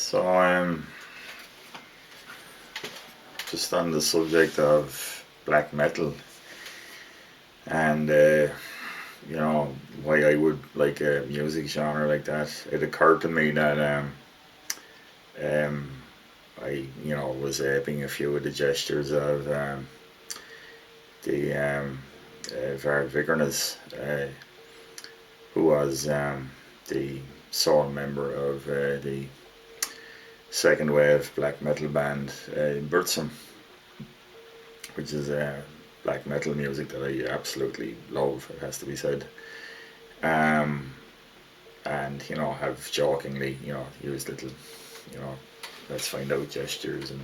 So just on the subject of black metal and why I would like a music genre like that. It occurred to me that um, I was aping a few of the gestures of the Varg Vikernes, who was the sole member of the second wave black metal band Birdsum, which is black metal music that I absolutely love, it has to be said. Um, and have jokingly used little let's find out gestures and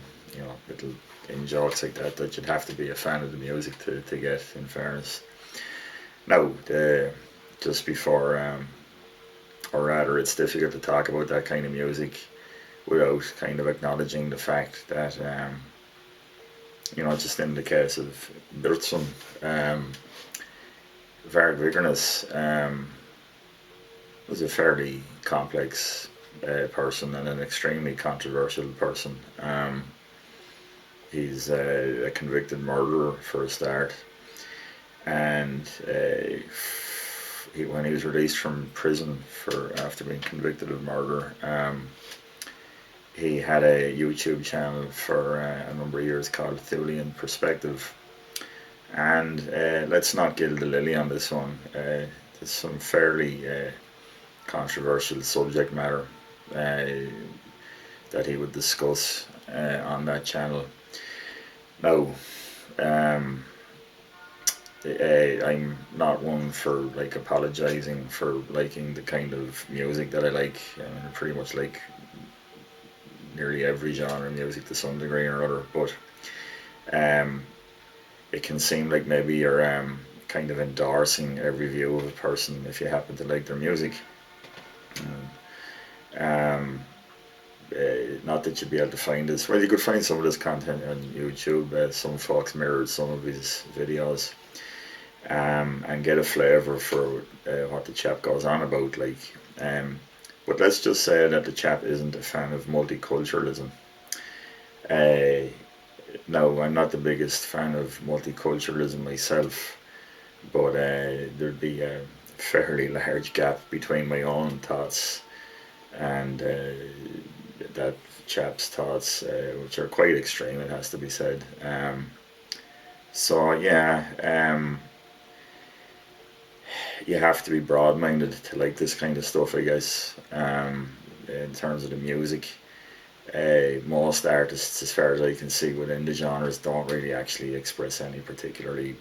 little in jokes like that you'd have to be a fan of the music to get, in fairness. Now, just before or rather, it's difficult to talk about that kind of music without kind of acknowledging the fact that just in the case of Birdsum, Varg Vikernes was a fairly complex person and an extremely controversial person. He's a convicted murderer for a start, and when he was released from prison for after being convicted of murder, he had a YouTube channel for a number of years called Thulian Perspective. And let's not gild the lily on this one. There's some fairly controversial subject matter that he would discuss on that channel. Now, I'm not one for like apologizing for liking the kind of music that I like. I pretty much like nearly every genre of music to some degree or other, but it can seem like maybe you're kind of endorsing every view of a person if you happen to like their music. Not that you'd be able to find this. Well, you could find some of this content on YouTube. Some folks mirrored some of his videos and get a flavour for what the chap goes on about. But let's just say that the chap isn't a fan of multiculturalism. Now, I'm not the biggest fan of multiculturalism myself, but there'd be a fairly large gap between my own thoughts and that chap's thoughts, which are quite extreme, it has to be said. You have to be broad-minded to like this kind of stuff, I guess. In terms of the music, most artists, as far as I can see within the genres, don't really actually express any particularly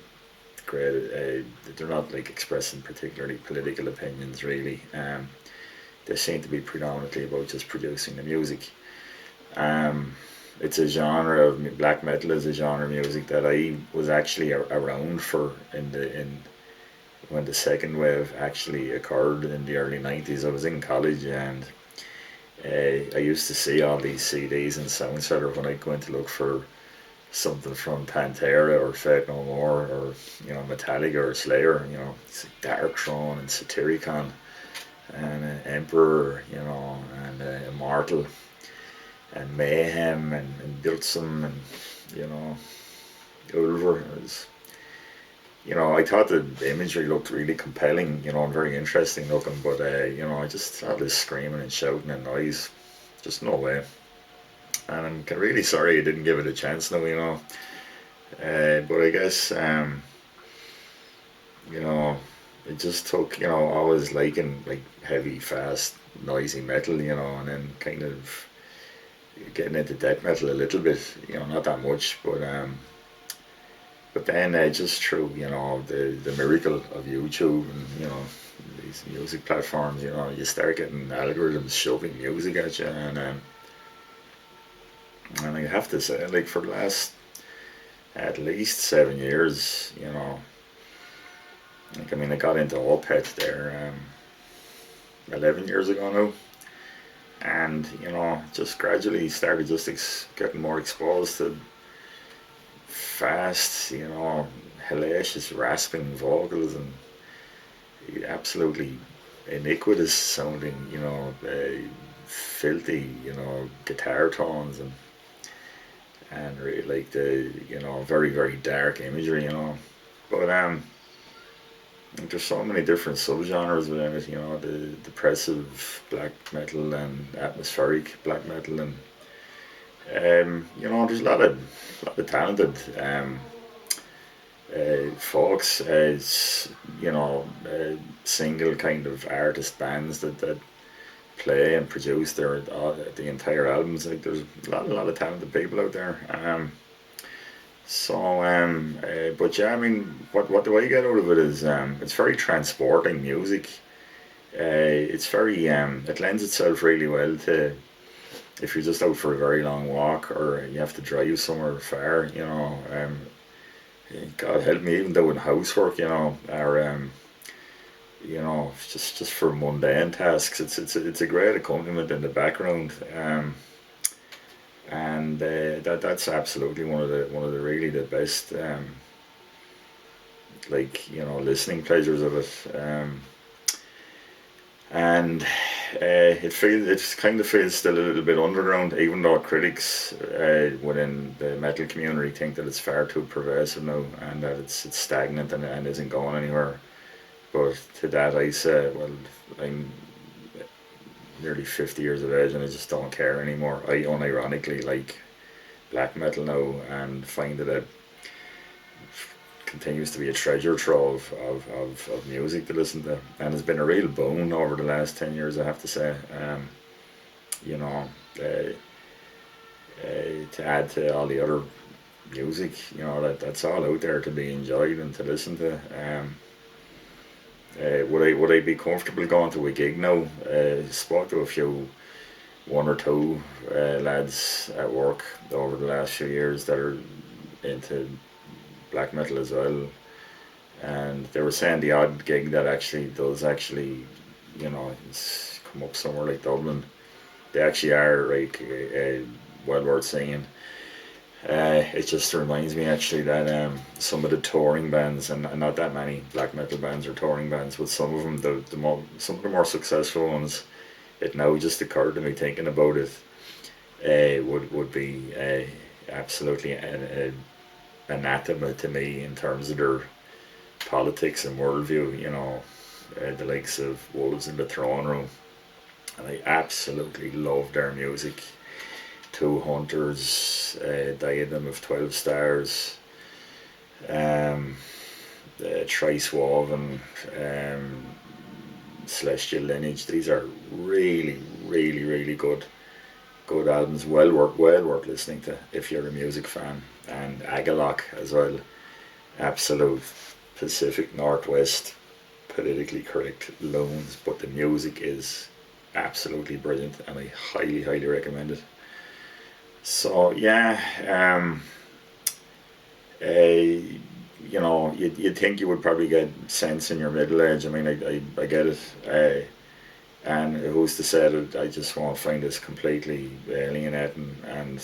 great. They're not like expressing particularly political opinions, really. They seem to be predominantly about just producing the music. It's a genre of black metal is a genre of music that I was actually around for in when the second wave actually occurred in the early 90s. I was in college, and I used to see all these CDs in Soundsetter when I go in to look for something from Pantera or Faith No More or Metallica or Slayer. It's like Dark Throne and Satyricon and Emperor, and Immortal and Mayhem and Biltsum and Ulver. I thought the imagery looked really compelling, and very interesting looking, but I just thought this screaming and shouting and noise, just no way. And I'm really sorry I didn't give it a chance now, but I guess it just took always liking like heavy, fast, noisy metal, and then kind of getting into death metal a little bit, not that much, but then just through the miracle of YouTube and these music platforms, you start getting algorithms shoving music at you, and I have to say, like, for the last at least 7 years, I got into Opeth there 11 years ago now, and just gradually started just getting more exposed to fast, hellacious rasping vocals and absolutely iniquitous sounding, filthy, guitar tones, and really like the, very, very dark imagery, But there's so many different subgenres within it, the depressive black metal and atmospheric black metal, and there's a lot of talented folks as single kind of artist bands that play and produce the entire albums. Like there's a lot of talented people out there. But yeah, I mean, what do I get out of it is it's very transporting music. It's very it lends itself really well to if you're just out for a very long walk or you have to drive somewhere far. God help me, even doing housework, or just for mundane tasks. It's a great accompaniment in the background. And that's absolutely one of the really the best listening pleasures of it. And it kind of feels still a little bit underground, even though critics within the metal community think that it's far too pervasive now and that it's stagnant and isn't going anywhere. But to that I say, well, I'm nearly 50 years of age and I just don't care anymore. I unironically like black metal now and find that it continues to be a treasure trove of music to listen to, and it's been a real boon over the last 10 years, I have to say. You know, to add to all the other music, that's all out there to be enjoyed and to listen to. Would I be comfortable going to a gig now? Spoke to a few, one or two lads at work over the last few years that are into black metal as well, and they were saying the odd gig that actually come up somewhere like Dublin, they actually are like well worth seeing. It just reminds me actually that some of the touring bands, and not that many black metal bands are touring bands, but some of them, some of the more successful ones, it now just occurred to me thinking about it, would be absolutely anathema to me in terms of their politics and worldview. The likes of Wolves in the Throne Room, and I absolutely love their music. Two Hunters, Diadem of 12 Stars, Trice Woven, Celestial Lineage. These are really, really, really good albums. Well worth listening to if you're a music fan. And Agalloch as well. Absolute Pacific Northwest, politically correct loans, but the music is absolutely brilliant, and I highly, highly recommend it. So yeah, you'd think you would probably get sense in your middle age. I mean, I get it. And who's to say that I just won't find this completely alienating and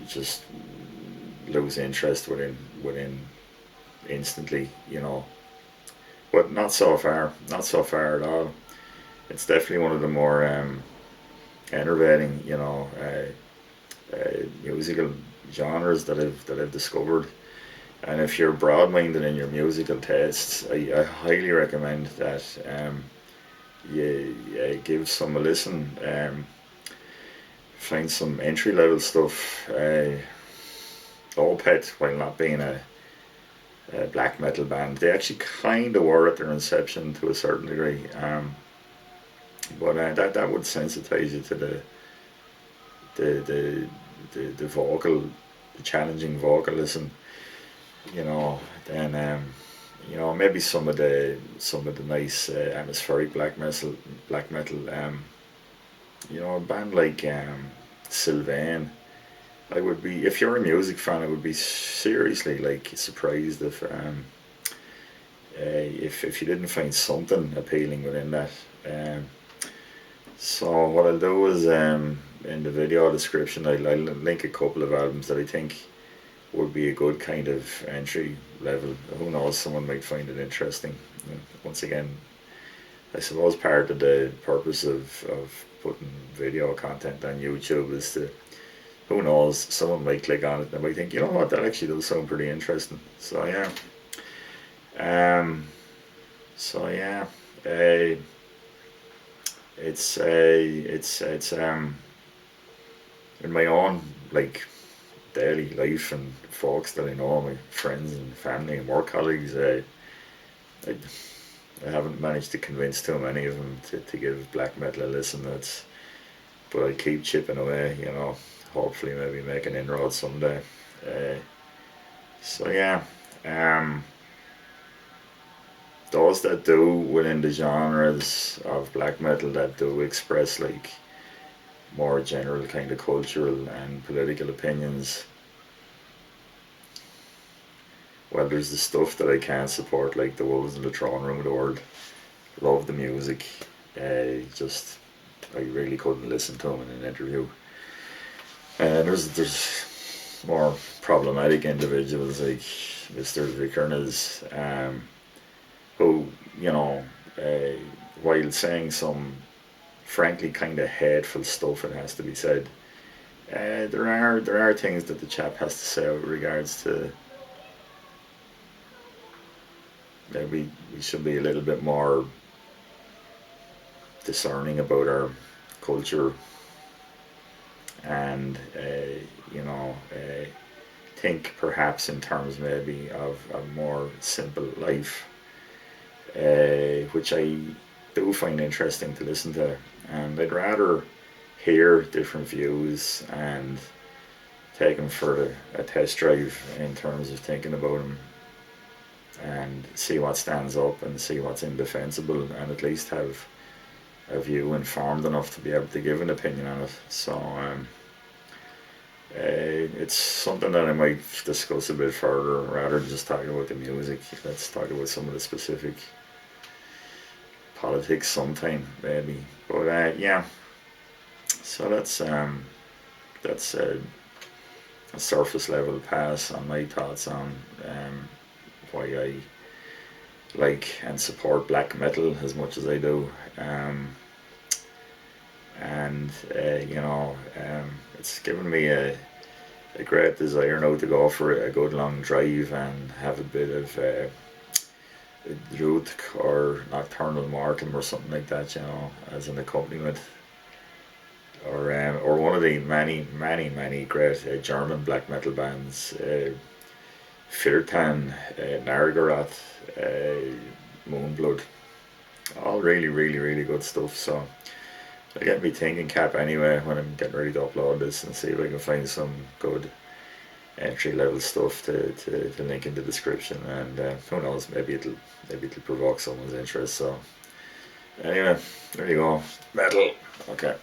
just lose interest within instantly, But not so far, at all. It's definitely one of the more enervating, musical genres that I've discovered. And if you're broad-minded in your musical tastes, I highly recommend that you give some a listen. Find some entry-level stuff. Opeth, while not being a black metal band, they actually kind of were at their inception to a certain degree. But that would sensitize you to the vocal, the challenging vocalism, then maybe some of the nice atmospheric black metal, a band like Sylvain. I would be, if you're a music fan, I would be seriously like surprised if you didn't find something appealing within that. So what I'll do is in the video description I'll link a couple of albums that I think would be a good kind of entry level. Who knows, someone might find it interesting. Once again, I suppose part of the purpose of putting video content on YouTube is to, who knows, someone might click on it and might think, you know what, that actually does sound pretty interesting. So yeah, um, so yeah, uh, it's in my own like daily life and folks that I know, my friends and family and work colleagues. I, I haven't managed to convince too many of them to give black metal a listen. That's, but I keep chipping away, you know. Hopefully, maybe make an inroad someday. Uh, so yeah, um, those that do within the genres of black metal that do express like more general kind of cultural and political opinions. Well, there's the stuff that I can't support, like the Wolves in the Throne Room of the World. Love the music. Just I really couldn't listen to him in an interview. And there's more problematic individuals like Mr. Vikernes, who, you know, uh, while saying some frankly kind of hateful stuff, it has to be said. There are things that the chap has to say with regards to maybe we should be a little bit more discerning about our culture and you know think perhaps in terms maybe of a more simple life, which I do find interesting to listen to, and I'd rather hear different views and take them for a test drive in terms of thinking about them and see what stands up and see what's indefensible and at least have a view informed enough to be able to give an opinion on it. So it's something that I might discuss a bit further rather than just talking about the music. Let's talk about some of the specific politics sometime, maybe. But yeah, so that's a surface level pass on my thoughts on why I like and support black metal as much as I do. And you know, it's given me a great desire now to go for a good long drive and have a bit of Druid or Nocturnal Markham or something like that, you know, as an accompaniment. Or one of the many great German black metal bands, Firtan, Nargarath, Moonblood, all really good stuff. So it'll get me thinking cap anyway when I'm getting ready to upload this and see if I can find some good entry level stuff to link in the description, and who knows, maybe it'll provoke someone's interest. So anyway, there you go, metal. Okay.